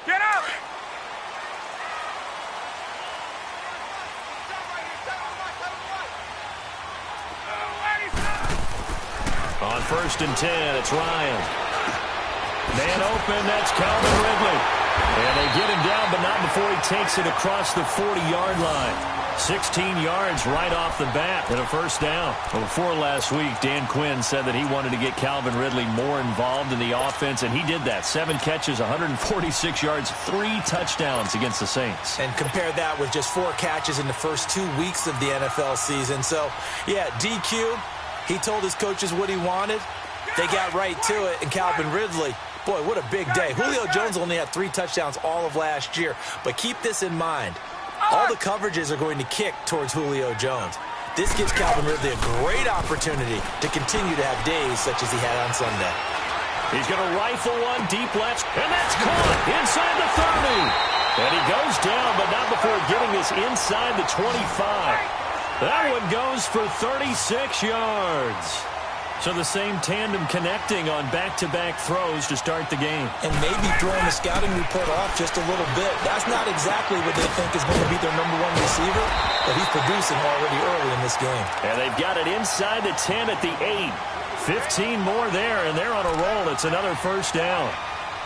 Get up! On 1st and 10, it's Ryan. Man open, that's Calvin Ridley. And they get him down, but not before he takes it across the 40-yard line. 16 yards right off the bat and a first down. Well, before last week, Dan Quinn said that he wanted to get Calvin Ridley more involved in the offense, and he did that. 7 catches, 146 yards, 3 touchdowns against the Saints. And compare that with just 4 catches in the first 2 weeks of the NFL season. So, yeah, DQ, he told his coaches what he wanted. They got right to it, and Calvin Ridley, boy, what a big day. Julio Jones only had 3 touchdowns all of last year. But keep this in mind. All the coverages are going to kick towards Julio Jones. This gives Calvin Ridley a great opportunity to continue to have days such as he had on Sunday. He's going to rifle one deep left, and that's caught inside the 30. And he goes down, but not before getting this inside the 25. That one goes for 36 yards. So the same tandem connecting on back-to-back throws to start the game. And maybe throwing the scouting report off just a little bit. That's not exactly what they think is going to be their #1 receiver, but he's producing already early in this game. And they've got it inside the 10 at the 8. 15 more there, and they're on a roll. It's another first down.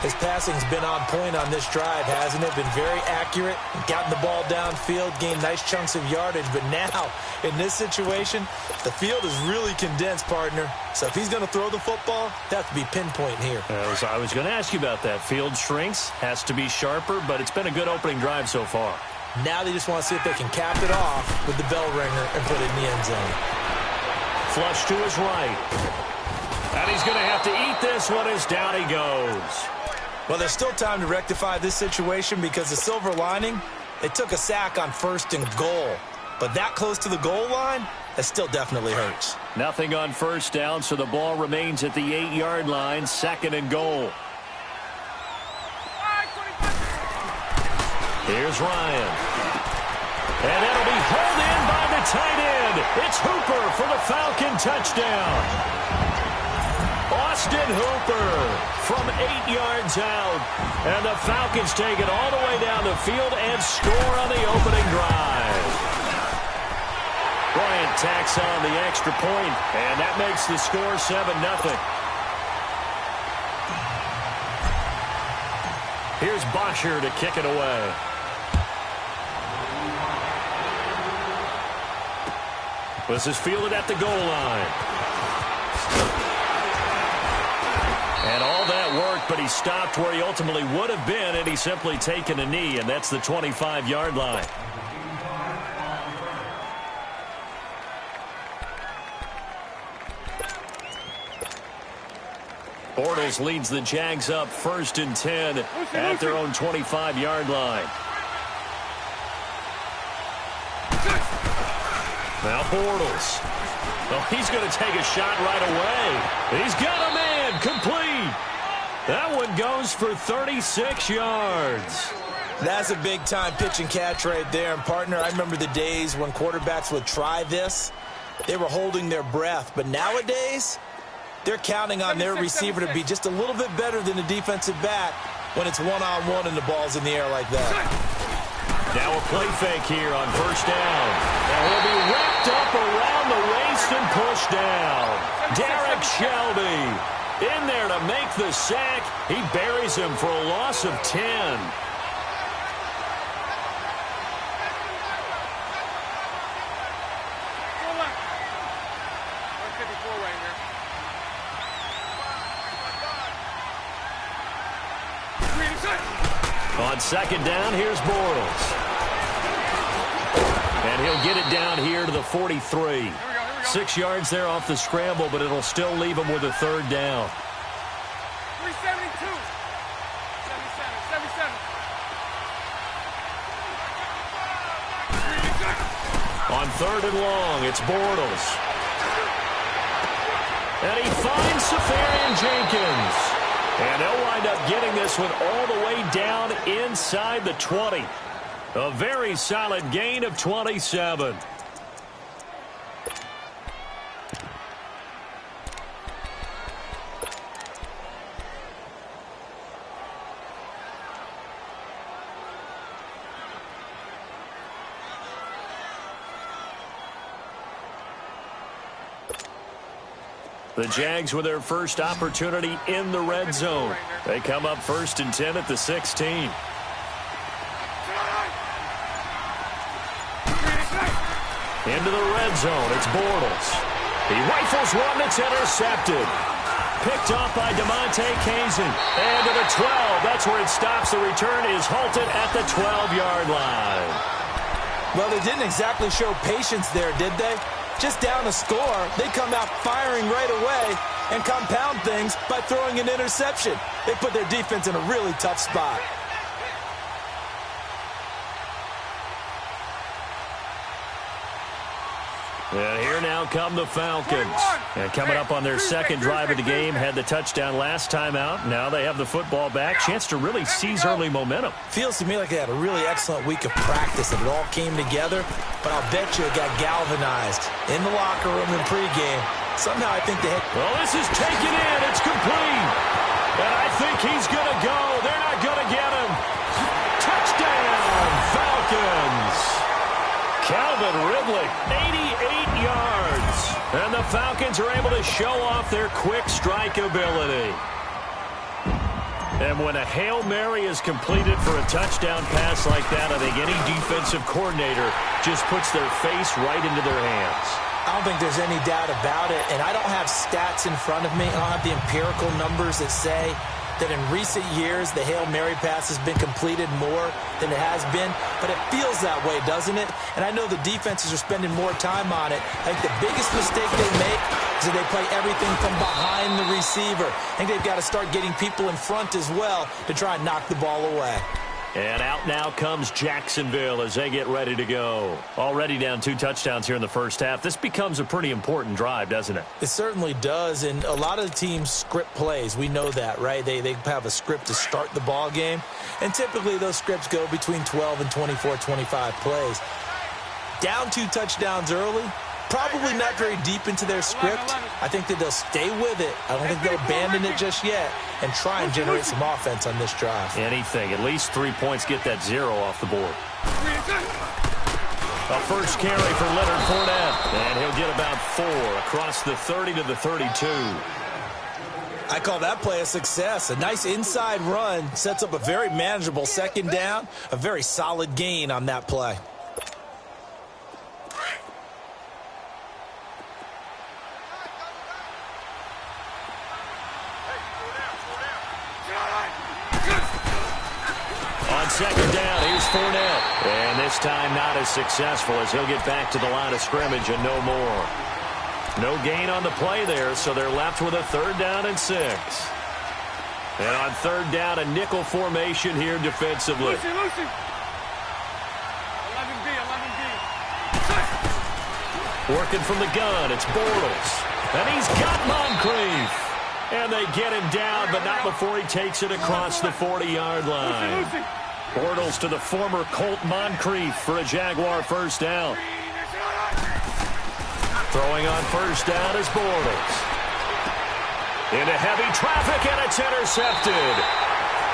His passing's been on point on this drive, hasn't it? Been very accurate, gotten the ball downfield, gained nice chunks of yardage. But now, in this situation, the field is really condensed, partner. So if he's going to throw the football, that has to be pinpoint here. I was going to ask you about that. Field shrinks, has to be sharper, but it's been a good opening drive so far. Now they just want to see if they can cap it off with the bell ringer and put it in the end zone. Flush to his right. And he's going to have to eat this one as down he goes. Well, there's still time to rectify this situation because the silver lining, they took a sack on 1st and goal. But that close to the goal line, that still definitely hurts. Nothing on first down, so the ball remains at the 8-yard line, 2nd and goal. Here's Ryan. And that'll be hauled in by the tight end. It's Hooper for the Falcon touchdown. Austin Hooper from 8 yards out. And the Falcons take it all the way down the field and score on the opening drive. Bryant tacks on the extra point, and that makes the score 7-0. Here's Bosher to kick it away. This is fielded at the goal line. And all that work, but he stopped where he ultimately would have been, and he's simply taken a knee, and that's the 25-yard line. Bortles leads the Jags up 1st and 10 at their own 25-yard line. Now Bortles. Well, he's going to take a shot right away. He's got a man complete. That one goes for 36 yards. That's a big-time pitch and catch right there. And, partner, I remember the days when quarterbacks would try this. They were holding their breath. But nowadays, they're counting on their receiver to be just a little bit better than the defensive back when it's one-on-one and the ball's in the air like that. Now a play fake here on first down. And he'll be wrapped up around the waist and pushed down. Derek Shelby in there to make the sack. He buries him for a loss of 10. On 2nd down, here's Bortles. And he'll get it down here to the 43. 6 yards there off the scramble, but it'll still leave him with a 3rd down. 372. 77. On 3rd and long, it's Bortles. And he finds Safarian Jenkins. And they'll wind up getting this one all the way down inside the 20. A very solid gain of 27. The Jags with their first opportunity in the red zone. They come up 1st and 10 at the 16. Into the red zone, it's Bortles. He rifles one that's intercepted. Picked off by DeMonte Kazin. And to the 12, that's where it stops. The return is halted at the 12-yard line. Well, they didn't exactly show patience there, did they? Just down a score, they come out firing right away and compound things by throwing an interception. They put their defense in a really tough spot. And here now come the Falcons. And coming up on their second drive of the game, had the touchdown last time out. Now they have the football back. Chance to really seize early momentum. Feels to me like they had a really excellent week of practice and it all came together. But I'll bet you it got galvanized in the locker room in pregame. Somehow I think they had... Well, this is taken in. It's complete. And I think he's going to go. They're not going to get him. Touchdown, Falcons. Calvin Ridley, 88 yards. And the Falcons are able to show off their quick strike ability. And when a Hail Mary is completed for a touchdown pass like that, I think any defensive coordinator just puts their face right into their hands. I don't think there's any doubt about it. And I don't have stats in front of me. I don't have the empirical numbers that say that in recent years the Hail Mary pass has been completed more than it has been, but it feels that way, doesn't it? And I know the defenses are spending more time on it. I think the biggest mistake they make is that they play everything from behind the receiver. I think they've got to start getting people in front as well to try and knock the ball away. And out now comes Jacksonville as they get ready to go. Already down 2 touchdowns here in the first half. This becomes a pretty important drive, doesn't it? It certainly does, and a lot of the teams script plays. We know that, right? They have a script to start the ball game, and typically those scripts go between 12 and 24, 25 plays. Down 2 touchdowns early, probably not very deep into their script. I think that they'll stay with it. I don't think they'll abandon it just yet and try and generate some offense on this drive. Anything. At least 3 points, get that 0 off the board. A first carry for Leonard Fournette. And he'll get about 4 across the 30 to the 32. I call that play a success. A nice inside run sets up a very manageable second down. A very solid gain on that play. Second down, here's Fournette. And this time not as successful as he'll get back to the line of scrimmage and no more. No gain on the play there, so they're left with a 3rd down and 6. And on 3rd down, a nickel formation here defensively. Lucy. 11B. Working from the gun, it's Bortles. And he's got Moncrief. And they get him down, but not before he takes it across the 40-yard line. Bortles to the former Colt Moncrief for a Jaguar first down. Throwing on first down is Bortles. Into heavy traffic, and it's intercepted.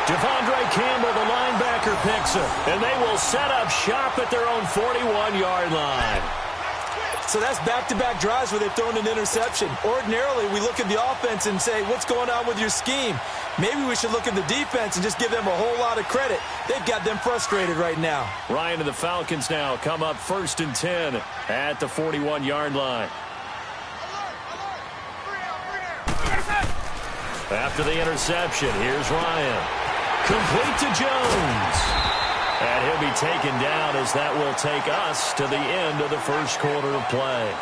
Devondre Campbell, the linebacker, picks it. And they will set up shop at their own 41-yard line. So that's back-to-back drives where they've thrown an interception. Ordinarily, we look at the offense and say, what's going on with your scheme? Maybe we should look at the defense and just give them a whole lot of credit. They've got them frustrated right now. Ryan and the Falcons now come up 1st and 10 at the 41-yard line. After the interception, here's Ryan. Complete to Jones. And he'll be taken down as that will take us to the end of the first quarter of play.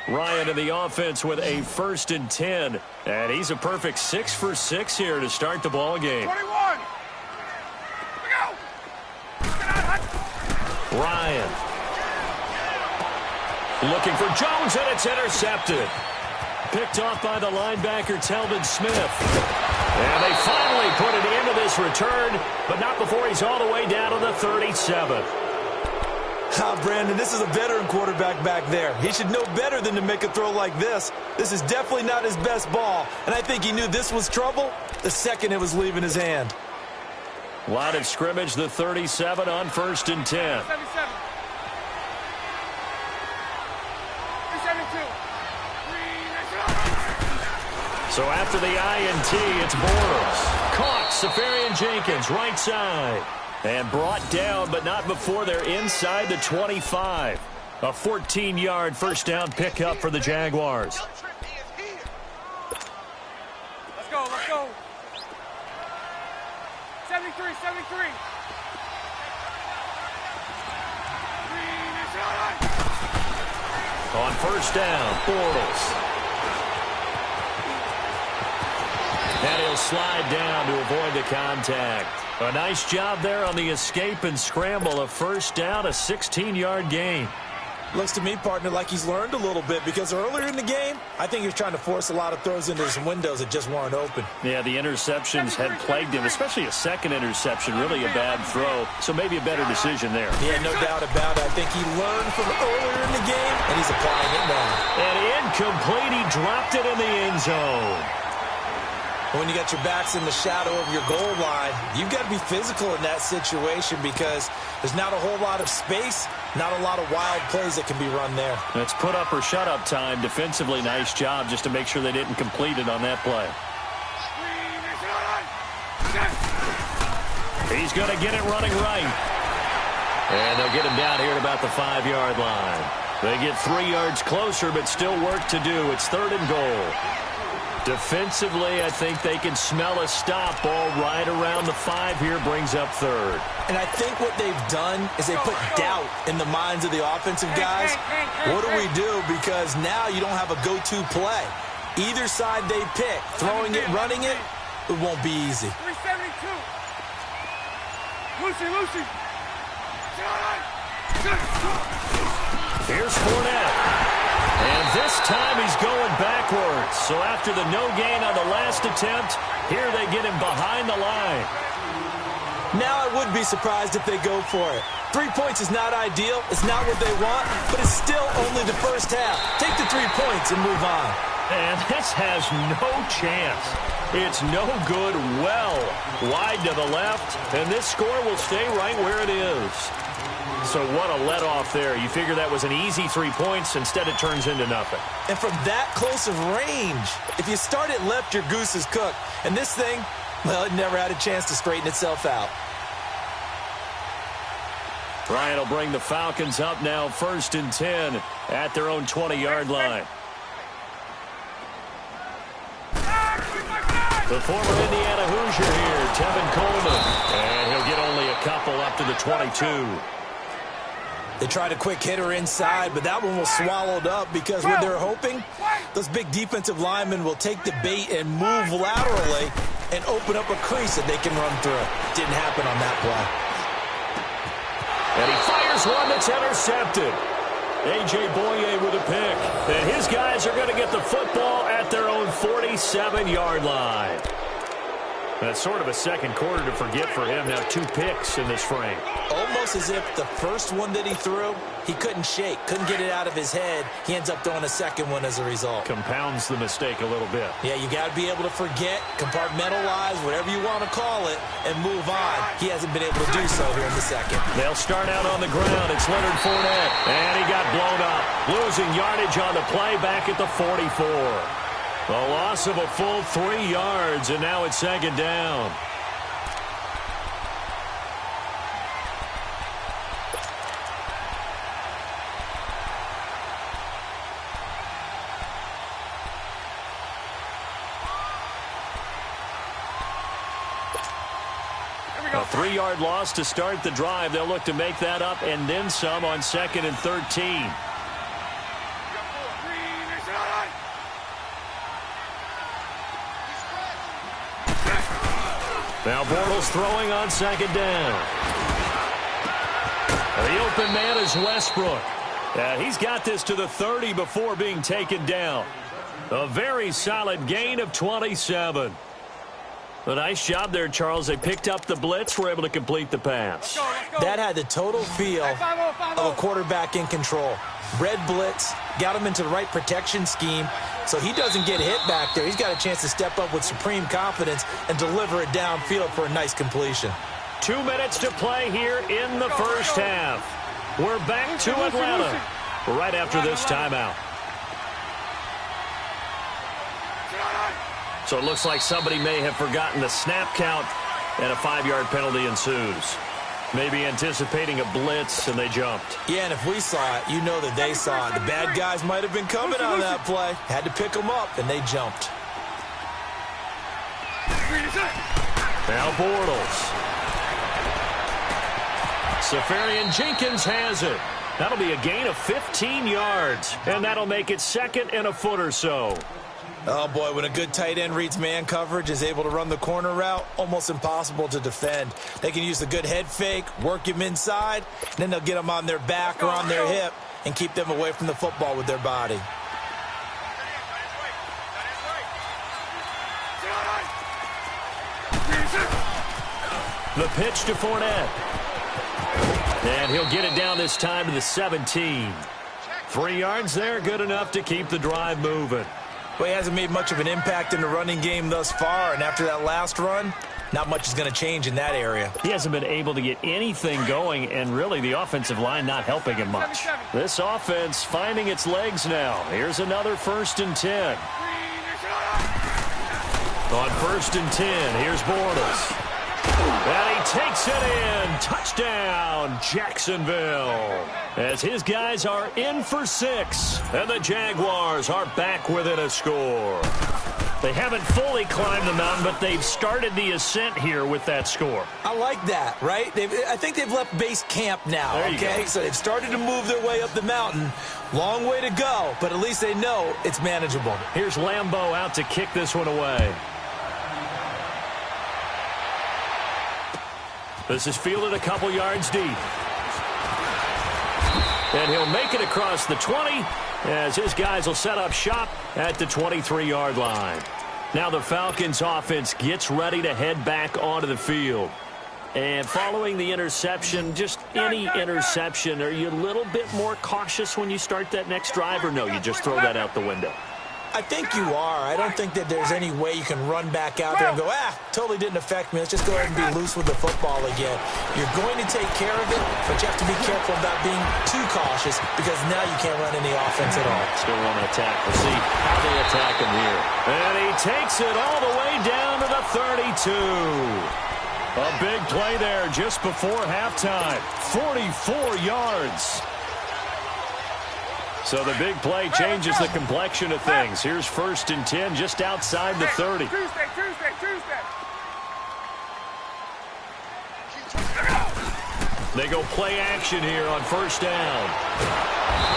Ryan in the offense with a 1st and 10. And he's a perfect 6 for 6 here to start the ball game. 21. Ryan. Looking for Jones, and it's intercepted. Picked off by the linebacker, Telvin Smith. And they finally put an end to this return, but not before he's all the way down to the 37. Brandon, this is a veteran quarterback back there. He should know better than to make a throw like this. This is definitely not his best ball, and I think he knew this was trouble the second it was leaving his hand. Line of scrimmage, the 37 on 1st and 10. 77. 372. So after the INT, it's Bortles. Caught, Safarian Jenkins, right side. And brought down, but not before they're inside the 25. A 14-yard first down pickup for the Jaguars. Let's go, let's go. 73, 73. On first down, Bortles. And he'll slide down to avoid the contact. A nice job there on the escape and scramble. A first down, a 16-yard gain. Looks to me, partner, like he's learned a little bit because earlier in the game, I think he was trying to force a lot of throws into some windows that just weren't open. Yeah, the interceptions had plagued him, especially a second interception, really a bad throw. So maybe a better decision there. Yeah, no doubt about it. I think he learned from earlier in the game, and he's applying it now. And incomplete, he dropped it in the end zone. When you got your backs in the shadow of your goal line, you've got to be physical in that situation because there's not a whole lot of space, not a lot of wild plays that can be run there. It's put up or shut up time. Defensively, nice job just to make sure they didn't complete it on that play. He's going to get it running right. And they'll get him down here at about the 5-yard line. They get 3 yards closer, but still work to do. It's 3rd and goal. Defensively, I think they can smell a stop. Ball right around the 5 here, brings up 3rd. And I think what they've done is they put doubt in the minds of the offensive guys. What do we do? Because now you don't have a go-to play. Either side they pick, throwing it, running it, it won't be easy. 372. Lucy. Here's Fournette. And this time he's going backwards. So after the no gain on the last attempt, here they get him behind the line. Now I would be surprised if they go for it. 3 points is not ideal. It's not what they want, but it's still only the first half. Take the 3 points and move on. And this has no chance. It's no good, well wide to the left, and this score will stay right where it is. So what a let-off there. You figure that was an easy 3 points. Instead, it turns into nothing. And from that close of range, if you start it left, your goose is cooked. And this thing, well, it never had a chance to straighten itself out. Bryant will bring the Falcons up now, 1st and 10 at their own 20-yard line. The former Indiana Hoosier here, Tevin Coleman. And he'll get only a couple up to the 22. They tried a quick hitter inside, but that one was swallowed up because what they're hoping, those big defensive linemen will take the bait and move laterally and open up a crease that they can run through. Didn't happen on that play. And he fires one that's intercepted. A.J. Boye with a pick. And his guys are going to get the football at their own 47-yard line. That's sort of a second quarter to forget for him. Now 2 picks in this frame. Almost as if the first one that he threw, he couldn't shake, couldn't get it out of his head. He ends up throwing a second one as a result. Compounds the mistake a little bit. Yeah, you got to be able to forget, compartmentalize, whatever you want to call it, and move on. He hasn't been able to do so here in the second. They'll start out on the ground. It's Leonard Fournette. And he got blown up. Losing yardage on the play back at the 44. A loss of a full 3 yards, and now it's 2nd down. A 3-yard loss to start the drive. They'll look to make that up and then some on 2nd and 13. Now Bortles throwing on 2nd down. The open man is Westbrook. He's got this to the 30 before being taken down. A very solid gain of 27. A nice job there, Charles. They picked up the blitz, were able to complete the pass. Let's go. That had the total feel Hey, 5-0, 5-0. of a quarterback in control. Red blitz, got him into the right protection scheme, so he doesn't get hit back there. He's got a chance to step up with supreme confidence and deliver it downfield for a nice completion. 2 minutes to play here in the first half. We're back to Atlanta right after this timeout. So it looks like somebody may have forgotten the snap count, and a 5-yard penalty ensues. Maybe anticipating a blitz, and they jumped. Yeah, and if we saw it, you know that they saw it. The bad guys might have been coming on that play. Had to pick them up, and they jumped. Now Bortles. Safarian Jenkins has it. That'll be a gain of 15 yards, and that'll make it second and a foot or so. Oh, boy, when a good tight end reads man coverage, is able to run the corner route, almost impossible to defend. They can use a good head fake, work him inside, and then they'll get him on their back or on their hip and keep them away from the football with their body. The pitch to Fournette. And he'll get it down this time to the 17. 3 yards there, good enough to keep the drive moving. Well, he hasn't made much of an impact in the running game thus far, and after that last run, not much is going to change in that area. He hasn't been able to get anything going, and really the offensive line not helping him much. This offense finding its legs now. Here's another 1st and 10. On 1st and 10, here's Bortles. And he takes it in. Touchdown, Jacksonville. As his guys are in for 6. And the Jaguars are back within a score. They haven't fully climbed the mountain, but they've started the ascent here with that score. I like that, right? I think they've left base camp now, okay? So they've started to move their way up the mountain. Long way to go, but at least they know it's manageable. Here's Lambeau out to kick this one away. This is fielded a couple yards deep. And he'll make it across the 20 as his guys will set up shop at the 23-yard line. Now the Falcons offense gets ready to head back onto the field. And following the interception, just any interception, are you a little bit more cautious when you start that next drive, or no, you just throw that out the window? I think you are. I don't think that there's any way you can run back out there and go, totally didn't affect me. Let's just go ahead and be loose with the football again. You're going to take care of it, but you have to be careful about being too cautious because now you can't run any offense at all. Still want to attack. We'll see how they attack him here. And he takes it all the way down to the 32. A big play there just before halftime. 44 yards. So the big play changes the complexion of things. Here's 1st and 10 just outside the 30. Tuesday. They go play action here on 1st down.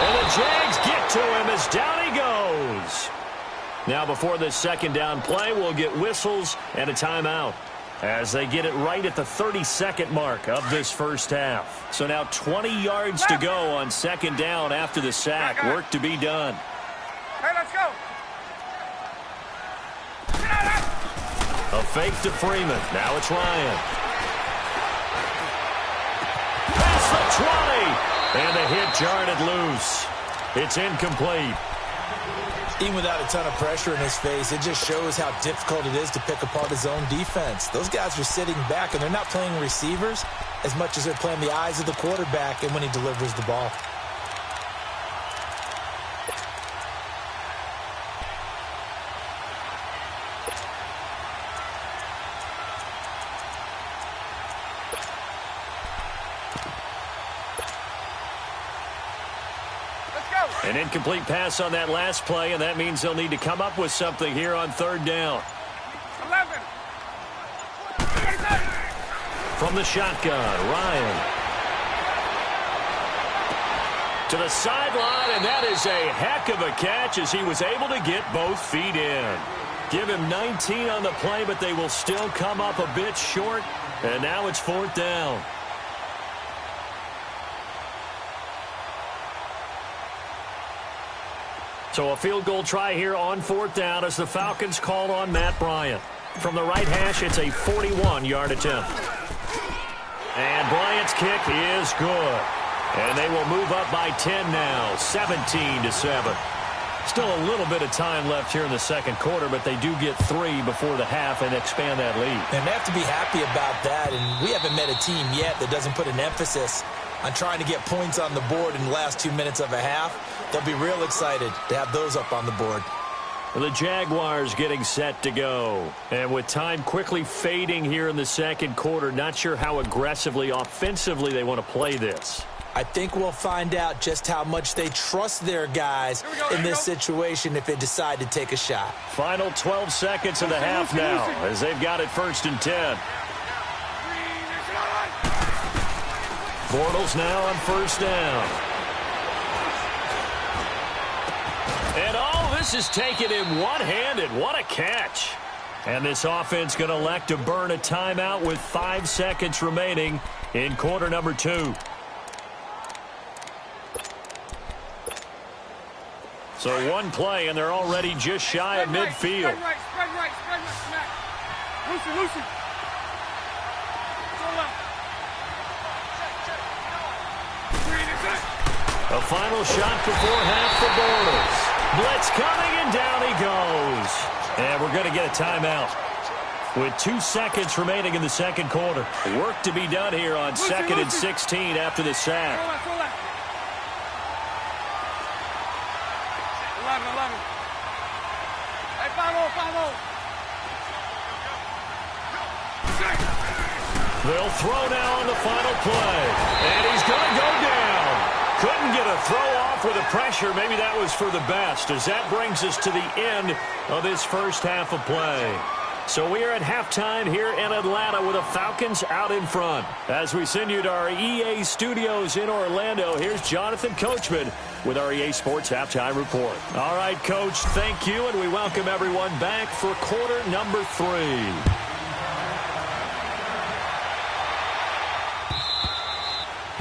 And the Jags get to him as down he goes. Now before this 2nd down play, we'll get whistles and a timeout as they get it right at the 32nd mark of this first half. So now 20 yards to go on 2nd down after the sack. Work to be done. Hey, let's go. A fake to Freeman. Now it's Ryan. Past the 20. And the hit jarred it loose. It's incomplete. Even without a ton of pressure in his face, it just shows how difficult it is to pick apart his own defense. Those guys are sitting back, and they're not playing receivers as much as they're playing the eyes of the quarterback and when he delivers the ball. An incomplete pass on that last play, and that means they'll need to come up with something here on 3rd down. 11. From the shotgun, Ryan. To the sideline, and that is a heck of a catch as he was able to get both feet in. Give him 19 on the play, but they will still come up a bit short, and now it's 4th down. So a field goal try here on 4th down as the Falcons call on Matt Bryant. From the right hash, it's a 41-yard attempt. And Bryant's kick is good. And they will move up by 10 now, 17-7. Still a little bit of time left here in the second quarter, but they do get 3 before the half and expand that lead. And they have to be happy about that, and we haven't met a team yet that doesn't put an emphasis on trying to get points on the board in the last 2 minutes of a half. They'll be real excited to have those up on the board. The Jaguars getting set to go. And with time quickly fading here in the second quarter, not sure how aggressively, offensively they want to play this. I think we'll find out just how much they trust their guys in this situation if they decide to take a shot. Final 12 seconds of the half now as they've got it 1st and 10. Bortles now on 1st down. And all this is taken in one-handed. What a catch. And this offense going to elect to burn a timeout with 5 seconds remaining in quarter number 2. So one play, and they're already just shy of midfield. Spread right, smack. Lucy. Go left. A final shot before half for Bortles. Blitz coming, and down he goes. And we're going to get a timeout. With 2 seconds remaining in the second quarter. Work to be done here on 2nd and 16 after the sack. Go left. 11. Hey, 5-0. They'll throw now on the final play. And he's going to go down. Couldn't get a throw off with the pressure. Maybe that was for the best, as that brings us to the end of this first half of play. So we are at halftime here in Atlanta with the Falcons out in front. As we send you to our EA studios in Orlando, here's Jonathan Coachman with our EA Sports Halftime Report. All right, Coach, thank you, and we welcome everyone back for quarter number 3.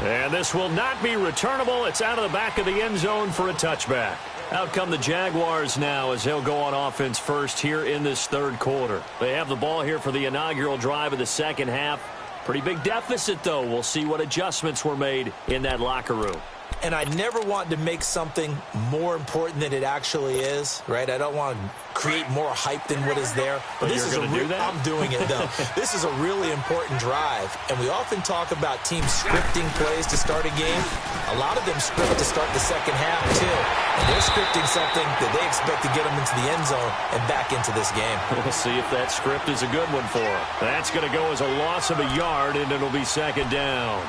And this will not be returnable. It's out of the back of the end zone for a touchback. Out come the Jaguars now as they'll go on offense first here in this third quarter. They have the ball here for the inaugural drive of the second half. Pretty big deficit, though. We'll see what adjustments were made in that locker room. And I never want to make something more important than it actually is, right? I don't want to create more hype than what is there. But this is do that? I'm doing it, though. This is a really important drive, and we often talk about teams scripting plays to start a game. A lot of them script to start the second half, too. And they're scripting something that they expect to get them into the end zone and back into this game. We'll see if that script is a good one for them. That's going to go as a loss of a yard, and it'll be second down.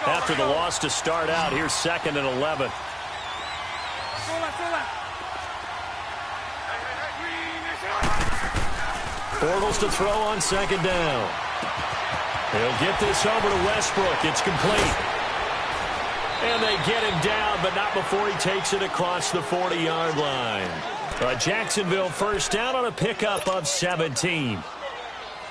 After the loss to start out, here's 2nd and 11. Bortles to throw on 2nd down. He'll get this over to Westbrook. It's complete. And they get him down, but not before he takes it across the 40-yard line. Jacksonville first down on a pickup of 17.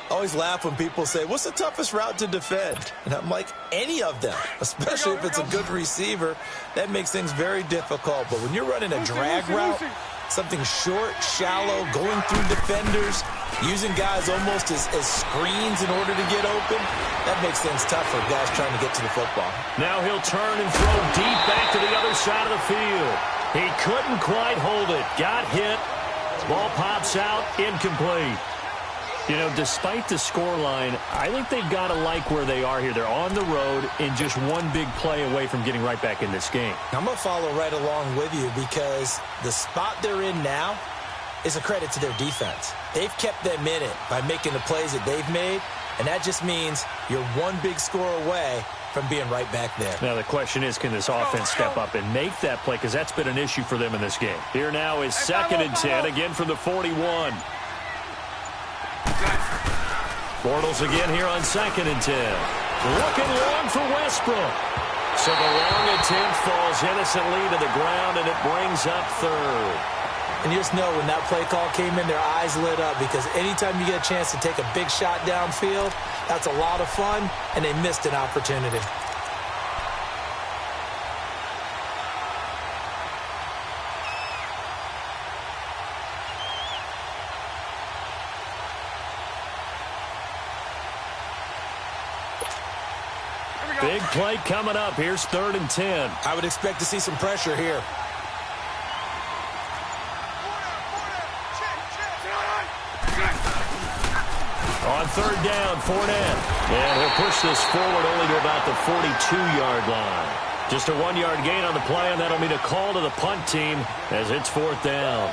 I always laugh when people say, what's the toughest route to defend? And I'm like, any of them, especially if it's a good receiver. That makes things very difficult. But when you're running a drag route, something short, shallow, going through defenders, using guys almost as screens in order to get open, that makes things tough for guys trying to get to the football. Now he'll turn and throw deep back to the other side of the field. He couldn't quite hold it. Got hit. Ball pops out, incomplete. You know, despite the scoreline, I think they've got to like where they are here. They're on the road and just one big play away from getting right back in this game. I'm going to follow right along with you because the spot they're in now is a credit to their defense. They've kept them in it by making the plays that they've made, and that just means you're one big score away from being right back there. Now the question is, can this offense step up and make that play? Because that's been an issue for them in this game. Here now is 2nd and 10, again from the 41. Bortles again here on 2nd and 10. Looking long for Westbrook. So the long attempt falls innocently to the ground, and it brings up 3rd. And you just know when that play call came in, their eyes lit up because anytime you get a chance to take a big shot downfield, that's a lot of fun, and they missed an opportunity. Big play coming up. Here's 3rd and 10. I would expect to see some pressure here. On 3rd down, Fournette. And he'll push this forward only to about the 42-yard line. Just a 1-yard gain on the play, and that'll mean a call to the punt team as it's 4th down.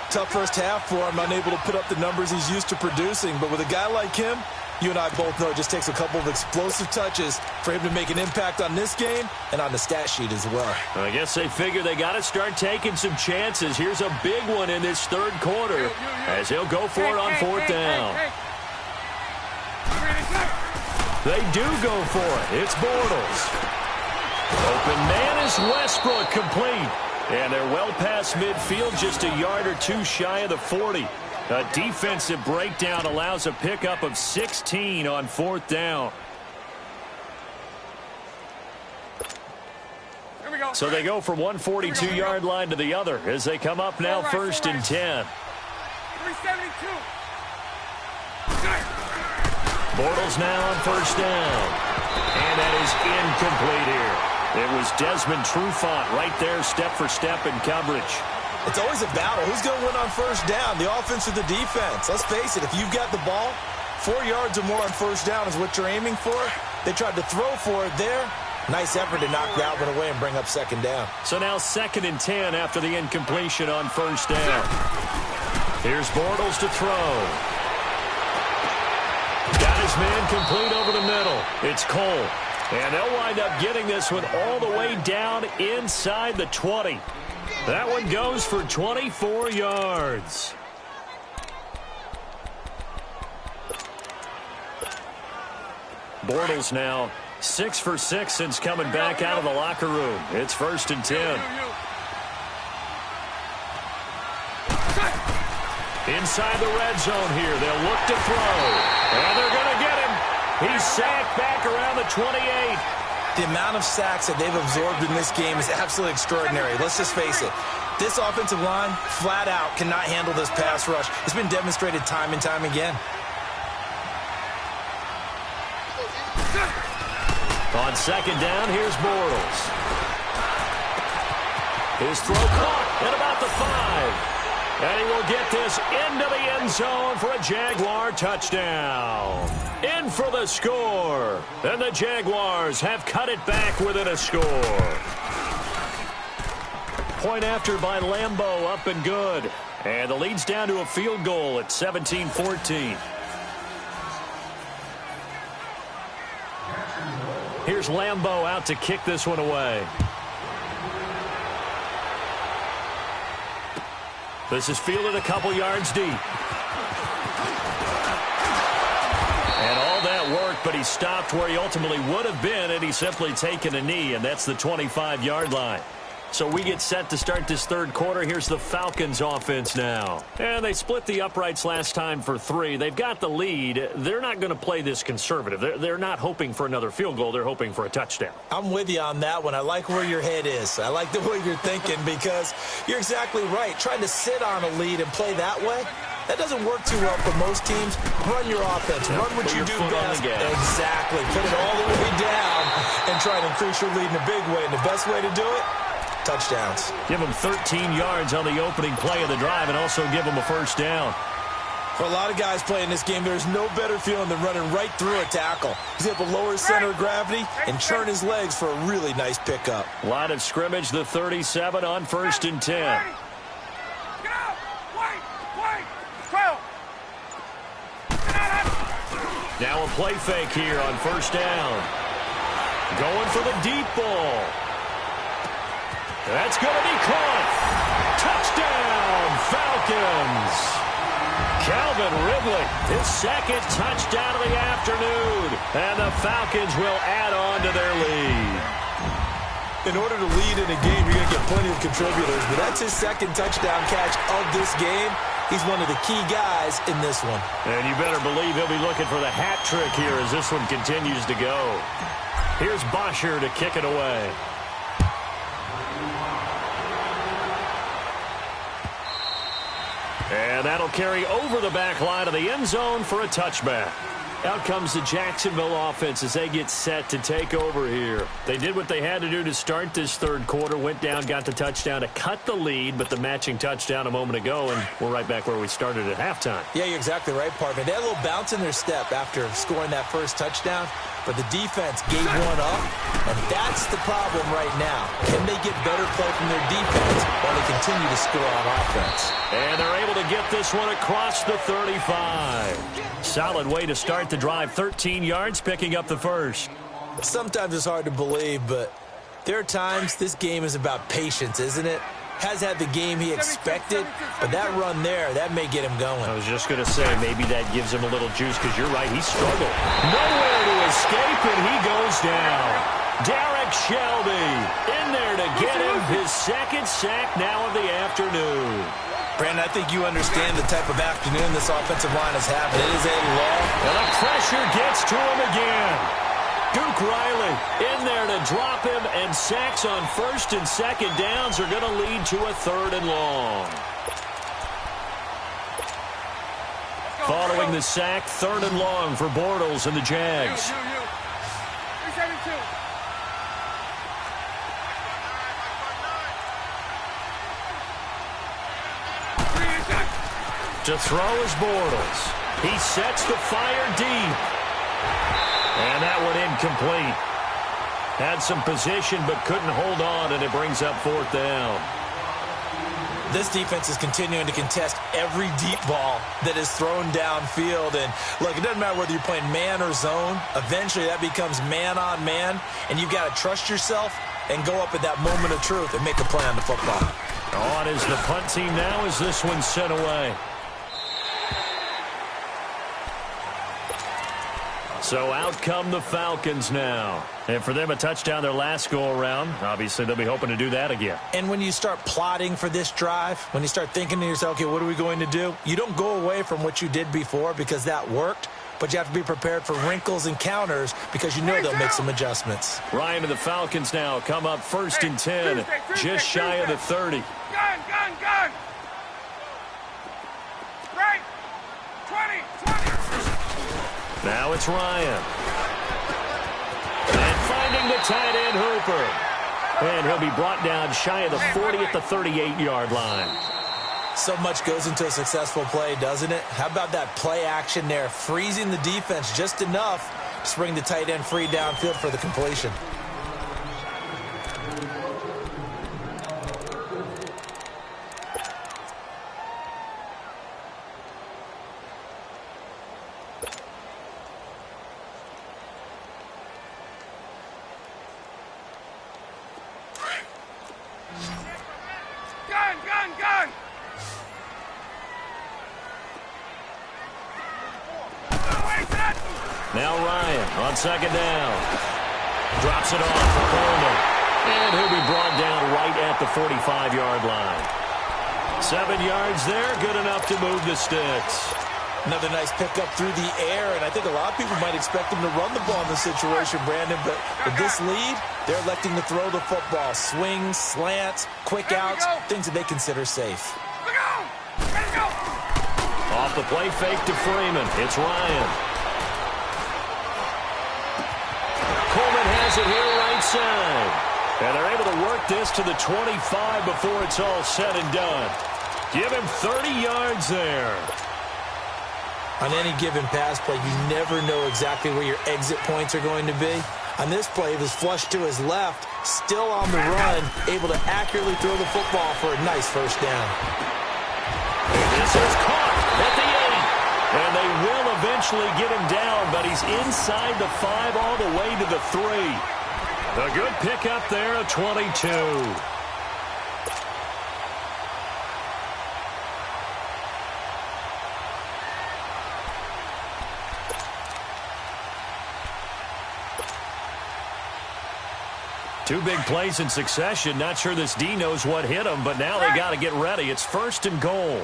Tough first half for him, unable to put up the numbers he's used to producing. But with a guy like him, you and I both know it just takes a couple of explosive touches for him to make an impact on this game and on the stat sheet as well. I guess they figure they got to start taking some chances. Here's a big one in this 3rd quarter as he'll go for it on 4th down. They do go for it. It's Bortles. Open man is Westbrook, complete. And they're well past midfield, just a yard or two shy of the 40. A defensive breakdown allows a pickup of 16 on 4th down. Here we go. So they go from one 42-yard line to the other as they come up now 1st and 10. 372. Bortles now on 1st down. And that is incomplete here. It was Desmond Trufant right there, step for step in coverage. It's always a battle. Who's going to win on 1st down, the offense or the defense? Let's face it, if you've got the ball, 4 yards or more on 1st down is what you're aiming for. They tried to throw for it there. Nice effort to knock Galvin away and bring up 2nd down. So now 2nd and 10 after the incompletion on 1st down. Here's Bortles to throw. Got his man complete over the middle. It's Cole. And they'll wind up getting this one all the way down inside the 20. That one goes for 24 yards. Bortles now 6 for 6 since coming back out of the locker room. It's 1st and 10. Inside the red zone here. They'll look to throw. And they're going to get him. He's sacked back around the 28. The amount of sacks that they've absorbed in this game is absolutely extraordinary. Let's just face it. This offensive line, flat out, cannot handle this pass rush. It's been demonstrated time and time again. On 2nd down, here's Bortles. His throw caught at about the 5. And he will get this into the end zone for a Jaguar touchdown. In for the score. And the Jaguars have cut it back within a score. Point after by Lambo, up and good. And the lead's down to a field goal at 17-14. Here's Lambo out to kick this one away. This is fielded a couple yards deep. And all that worked, but he stopped where he ultimately would have been, and he's simply taken a knee, and that's the 25-yard line. So we get set to start this 3rd quarter. Here's the Falcons offense now. And they split the uprights last time for 3. They've got the lead. They're not going to play this conservative. They're not hoping for another field goal. They're hoping for a touchdown. I'm with you on that one. I like where your head is. I like the way you're thinking because you're exactly right. Trying to sit on a lead and play that way, that doesn't work too well for most teams. Run your offense. Run what you do best. Exactly. Put it all the way down and try to increase your lead in a big way. And the best way to do it, touchdowns. Give them 13 yards on the opening play of the drive and also give them a 1st down. For a lot of guys playing this game, there's no better feeling than running right through a tackle. He's able to lower his center of gravity and churn his legs for a really nice pickup. Line of scrimmage, the 37 on 1st and 10. Now a play fake here on 1st down. Going for the deep ball. That's going to be caught. Touchdown, Falcons. Calvin Ridley, his 2nd touchdown of the afternoon. And the Falcons will add on to their lead. In order to lead in a game, you're going to get plenty of contributors, but that's his 2nd touchdown catch of this game. He's one of the key guys in this one. And you better believe he'll be looking for the hat trick here as this one continues to go. Here's Bosher to kick it away. And that'll carry over the back line of the end zone for a touchback. Out comes the Jacksonville offense as they get set to take over here. They did what they had to do to start this third quarter, went down, got the touchdown to cut the lead, but the matching touchdown a moment ago, and we're right back where we started at halftime. Yeah, you're exactly right, partner. They had a little bounce in their step after scoring that first touchdown, but the defense gave one up, and that's the problem right now. Can they get better play from their defense while they continue to score on offense? And they're able to get this one across the 35. Solid way to start the drive, 13 yards, picking up the first. Sometimes it's hard to believe, but there are times this game is about patience, isn't it? Has had the game he expected, but that run there, that may get him going. I was just going to say, maybe that gives him a little juice, because you're right, he struggled. Nowhere to escape, and he goes down. Derek Shelby in there to get him his second sack now of the afternoon. Brandon, I think you understand the type of afternoon this offensive line is having. It is a long. And the pressure gets to him again. Duke Riley in there to drop him, and sacks on first and second downs are going to lead to a third and long. Following the sack, third and long for Bortles and the Jags. 372. To throw is Bortles. He sets the fire deep. And that one incomplete. Had some position but couldn't hold on, and it brings up fourth down. This defense is continuing to contest every deep ball that is thrown downfield. And, look, it doesn't matter whether you're playing man or zone. Eventually that becomes man on man, and you've got to trust yourself and go up at that moment of truth and make a play on the football. On is the punt team now as this one's sent away. So out come the Falcons now. And for them, a touchdown their last go-around. Obviously, they'll be hoping to do that again. And when you start plotting for this drive, when you start thinking to yourself, okay, what are we going to do? You don't go away from what you did before because that worked, but you have to be prepared for wrinkles and counters because you know they'll make some adjustments. Ryan and the Falcons now come up first and 10, just shy of the 30. Gun! Right! 20! Now it's Ryan. And finding the tight end, Hooper. And he'll be brought down shy of the 40 at the 38-yard line. So much goes into a successful play, doesn't it? How about that play action there, freezing the defense just enough to bring the tight end free downfield for the completion. Gun! Now Ryan on second down. Drops it off for Coleman. And he'll be brought down right at the 45-yard line. 7 yards there, good enough to move the sticks. Another nice pickup through the air, and I think a lot of people might expect him to run the ball in this situation, Brandon, but with this lead, they're electing to throw the football. Swings, slants, quick outs, things that they consider safe. Off the play fake to Freeman. It's Ryan. Coleman has it here right side. And they're able to work this to the 25 before it's all said and done. Give him 30 yards there. On any given pass play, you never know exactly where your exit points are going to be. On this play, it was flushed to his left, still on the run, able to accurately throw the football for a nice first down. This is caught at the 8. And they will eventually get him down, but he's inside the 5 all the way to the 3. A good pickup there at 22. Two big plays in succession. Not sure this D knows what hit him, but now they got to get ready. It's first and goal.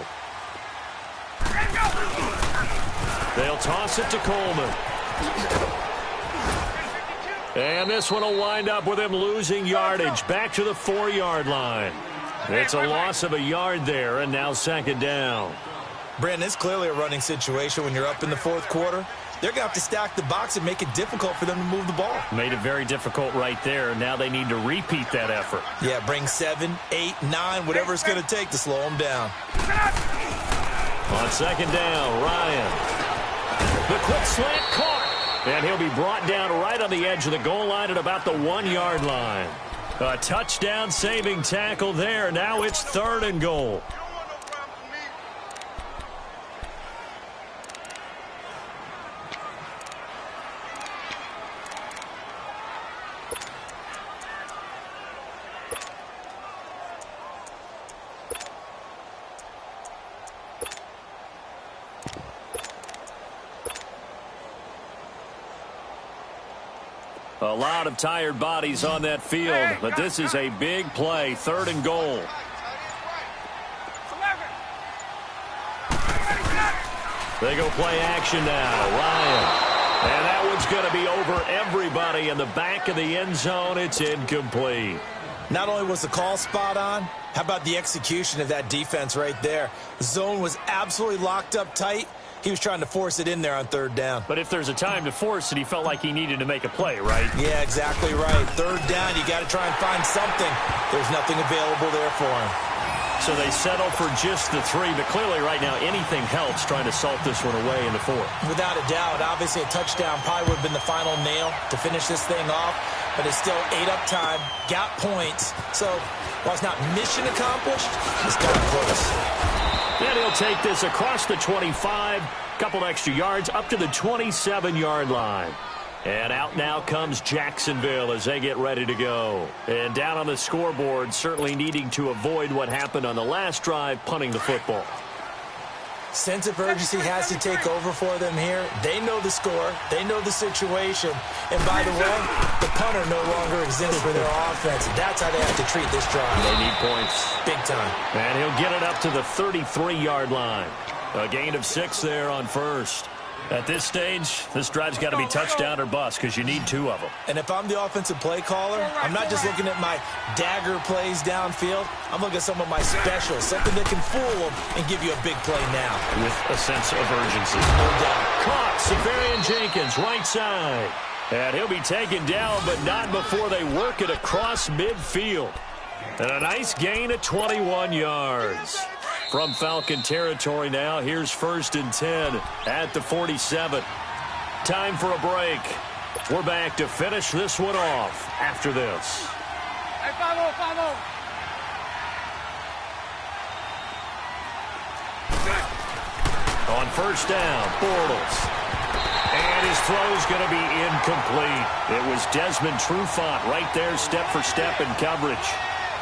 They'll toss it to Coleman. And this one will wind up with him losing yardage back to the 4-yard line. It's a loss of a yard there, and now second down. Brandon, it's clearly a running situation when you're up in the fourth quarter. they're going to have to stack the box and make it difficult for them to move the ball. Made it very difficult right there. Now they need to repeat that effort. Yeah, bring 7, 8, 9, whatever it's going to take to slow them down. On second down, Ryan. The quick slant caught. And he'll be brought down right on the edge of the goal line at about the 1-yard line. A touchdown-saving tackle there. Now it's 3rd and goal. A lot of tired bodies on that field, but this is a big play, 3rd and goal. They go play action now. Ryan. And that one's going to be over everybody in the back of the end zone. It's incomplete. Not only was the call spot on, how about the execution of that defense right there? The zone was absolutely locked up tight. He was trying to force it in there on 3rd down. But if there's a time to force it, he felt like he needed to make a play, right? Yeah, exactly right. 3rd down, you got to try and find something. There's nothing available there for him. So they settle for just the 3, but clearly right now anything helps trying to salt this one away in the 4th. Without a doubt, obviously a touchdown probably would have been the final nail to finish this thing off, but it's still 8 up time, got points. So while it's not mission accomplished, it's got close. And he'll take this across the 25, couple extra yards up to the 27-yard line. And out now comes Jacksonville as they get ready to go. And down on the scoreboard, certainly needing to avoid what happened on the last drive, punting the football. Sense of urgency has to take over for them here. They know the score. They know the situation. And by the way, the punter no longer exists for their offense. That's how they have to treat this drive. They need points. Big time. And he'll get it up to the 33-yard line. A gain of 6 there on 1st. At this stage, this drive's got to be touchdown or bust because you need 2 of them. And if I'm the offensive play caller, I'm not just looking at my dagger plays downfield. I'm looking at some of my specials, something that can fool them and give you a big play now. With a sense of urgency. No doubt. Caught, Safarian Jenkins, right side. And he'll be taken down, but not before they work it across midfield. And a nice gain of 21 yards. From Falcon territory now, here's 1st and 10 at the 47. Time for a break. We're back to finish this one off after this. Hey, 5-0, 5-0. On 1st down, Bortles. And his throw's going to be incomplete. It was Desmond Trufant right there, step for step in coverage.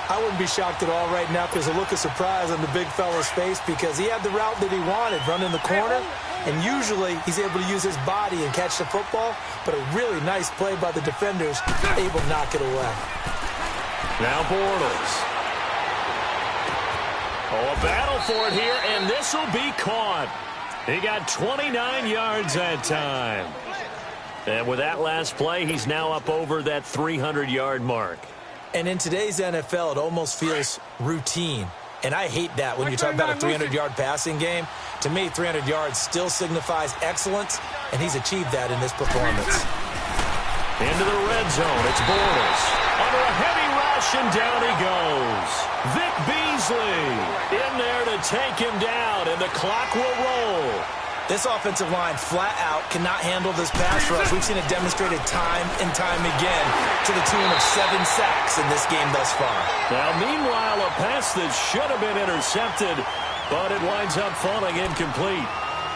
I wouldn't be shocked at all right now because a look of surprise on the big fella's face because he had the route that he wanted, running the corner, and usually he's able to use his body and catch the football, but a really nice play by the defenders, able to knock it away. Now Bortles. Oh, a battle for it here, and this will be caught. He got 29 yards that time. And with that last play, he's now up over that 300-yard mark. And in today's NFL, it almost feels routine. And I hate that when you talk about a 300-yard passing game. To me, 300 yards still signifies excellence, and he's achieved that in this performance. Into the red zone, it's Bortles. Under a heavy rush, and down he goes. Vic Beasley in there to take him down, and the clock will roll. This offensive line flat out cannot handle this pass rush. We've seen it demonstrated time and time again to the tune of 7 sacks in this game thus far. Now, meanwhile, a pass that should have been intercepted, but it winds up falling incomplete.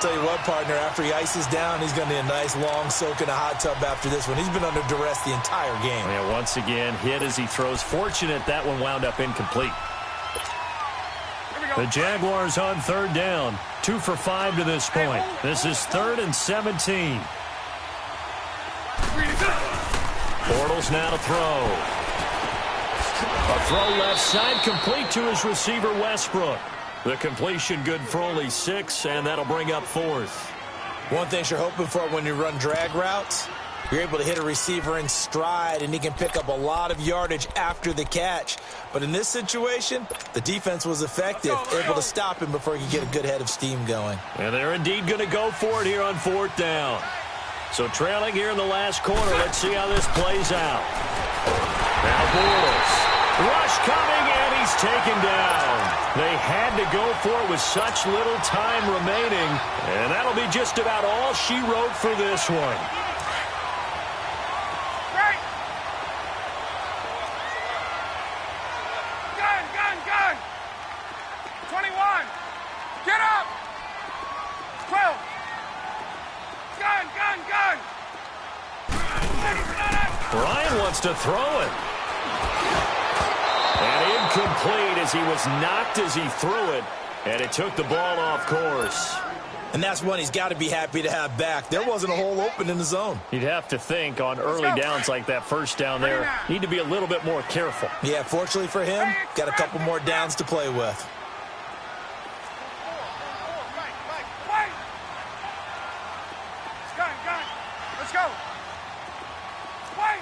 Tell you what, partner, after he ices down, he's going to need a nice long soak in a hot tub after this one. He's been under duress the entire game. Yeah, once again, hit as he throws. Fortunate that one wound up incomplete. The Jaguars on 3rd down. 2 for 5 to this point. This is 3rd and 17. Bortles now to throw. A throw left side complete to his receiver Westbrook. The completion good for only 6, and that'll bring up 4th. One thing you're hoping for when you run drag routes, you're able to hit a receiver in stride, and he can pick up a lot of yardage after the catch. But in this situation, the defense was effective, able to stop him before he could get a good head of steam going. And they're indeed going to go for it here on 4th down. So trailing here in the last quarter. Let's see how this plays out. Now Bortles. Rush coming, and he's taken down. They had to go for it with such little time remaining. And that'll be just about all she wrote for this one. Gun! 21! Get up! 12! Gun! Ryan wants to throw it. And incomplete as he was knocked as he threw it. And it took the ball off course. And that's one he's got to be happy to have back. There wasn't a hole open in the zone. You'd have to think on early downs like that first down there, need to be a little bit more careful. Yeah, fortunately for him, got a couple more downs to play with. Gun! Let's go! Wait!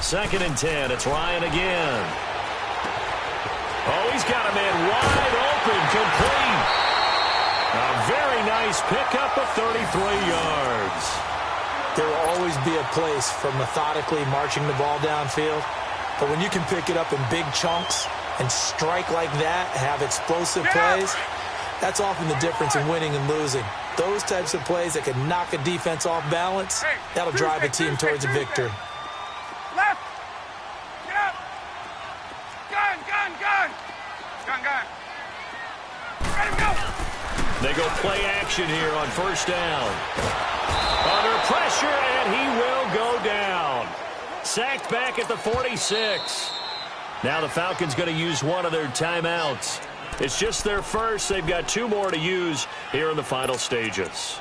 2nd and 10. It's Ryan again. Oh, he's got a man wide open, complete. A very nice pickup of 33 yards. There will always be a place for methodically marching the ball downfield. But when you can pick it up in big chunks and strike like that, have explosive plays, that's often the difference in winning and losing. Those types of plays that can knock a defense off balance, that'll drive a team towards a victory. Left! Get up! Gun! Let him go! They go play action here on first down. Under pressure, and he will go down. Sacked back at the 46. Now the Falcons going to use one of their timeouts. It's just their first. They've got 2 more to use here in the final stages.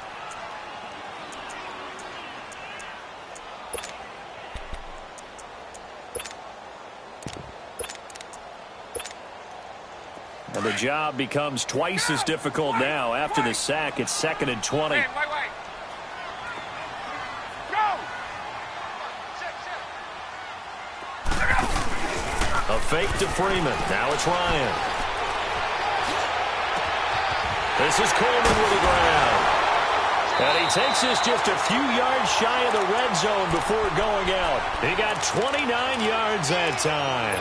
And the job becomes twice as difficult now. After the sack, it's 2nd and 20. Wait. Go! A fake to Freeman. Now it's Ryan. This is Coleman with the ground. And he takes this just a few yards shy of the red zone before going out. He got 29 yards that time.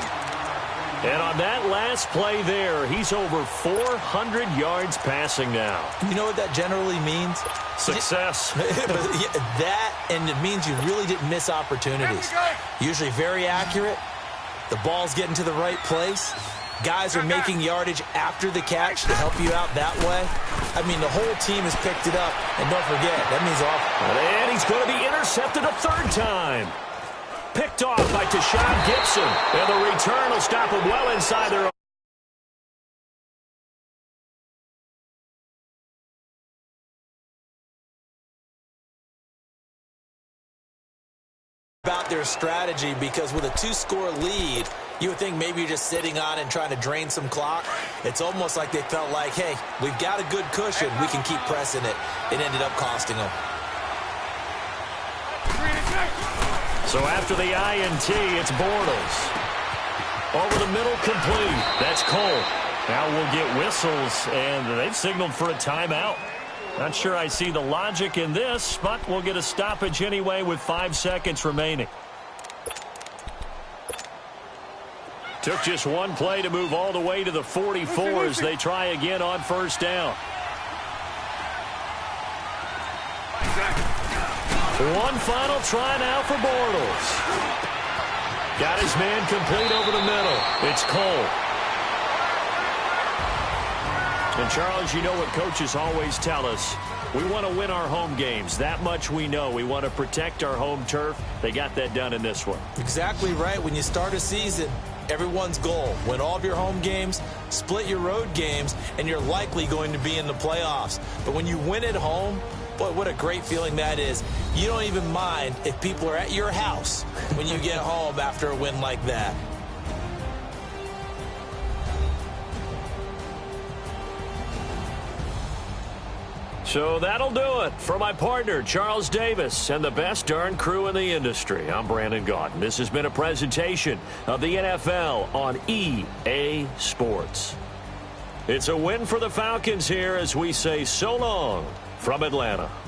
And on that last play there, he's over 400 yards passing now. You know what that generally means? Success. That, and it means you really didn't miss opportunities. Usually very accurate. The ball's getting to the right place. Guys are making yardage after the catch to help you out that way. I mean, the whole team has picked it up. And don't forget, that means off. And he's going to be intercepted a 3rd time. Picked off by Tashawn Gibson. And the return will stop him well inside their own. About their strategy, because with a 2-score lead, you would think maybe you're just sitting on and trying to drain some clock. It's almost like they felt like, hey, we've got a good cushion. We can keep pressing it. It ended up costing them. So after the INT, it's Bortles. Over the middle, complete. That's Cole. Now we'll get whistles, and they've signaled for a timeout. Not sure I see the logic in this, but we'll get a stoppage anyway with 5 seconds remaining. Took just one play to move all the way to the 44s. They try again on first down. One final try now for Bortles. Got his man complete over the middle. It's Cole. And, Charles, you know what coaches always tell us. We want to win our home games. That much we know. We want to protect our home turf. They got that done in this one. Exactly right. When you start a season, everyone's goal, win all of your home games, split your road games, and you're likely going to be in the playoffs. But when you win at home, boy, what a great feeling that is. You don't even mind if people are at your house when you get home after a win like that. So that'll do it for my partner, Charles Davis, and the best darn crew in the industry. I'm Brandon Gaudin. This has been a presentation of the NFL on EA Sports. It's a win for the Falcons here as we say so long from Atlanta.